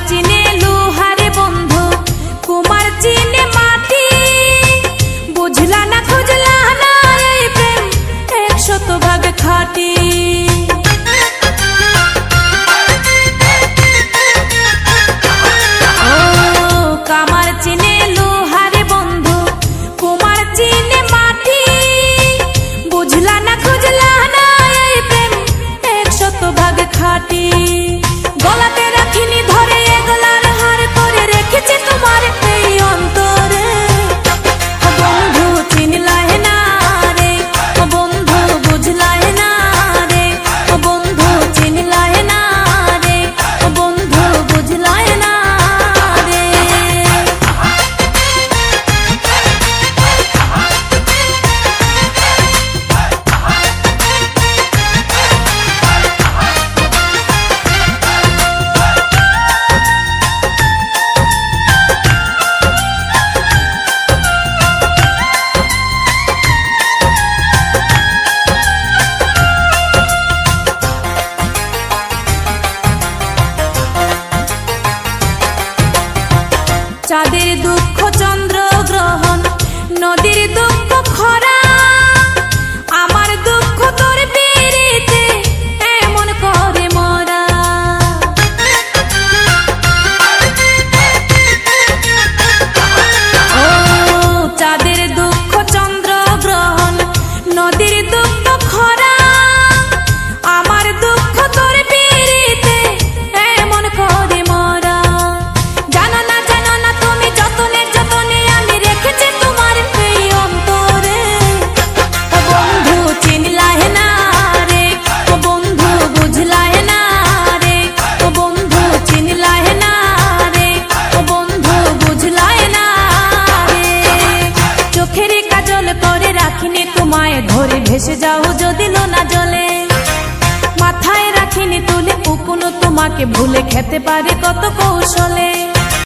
চিনে লোহারে বন্ধু, কুমার চিনে মাটি। বুঝলা না খুঁজলা না এই প্রেম 100% খাঁটি। কামার চিনে লোহারে বন্ধু, কুমার চিনে মাটি। বুঝলা না খুঁজলা না এই প্রেম 100% খাঁটি। গলাতে রাখিনি ধরে এগলার হার করে রেখেছি তোমার এই অন্তরে। বন্ধু চিনলাই না রে, বন্ধু বুঝলাই না রে, বন্ধু চিনলাই না রে, বন্ধু বুঝলাই না রে। চাঁদের দুঃখ চন্দ্র গ্রহণ, নদীর দুঃখ খরা। আমার দুঃখ তোর পিরিতে এমন করে মরা। ও চাঁদের দুঃখ চন্দ্র গ্রহণ, নদীর দুঃখ খরা। আমার দুঃখ তোর পিরিতে এমন করে মরা। জানো না জানো না তুমি যতনে যতনে আমি রেখেছি তোমার এই অন্তরে। বন্ধু চিনলাই না রে, বন্ধু বুঝলাই না রে, বন্ধু চিনলাই না রে, বন্ধু বুঝলাই না রে। চোখের কাজল করে রাখিনি তোমায় ধরে ভেসে যাও যদি লোনা জলে। মাথায় রাখিনি তুলে উকুন তোমাকে ভুলে খেতে পারে কত কৌশলে।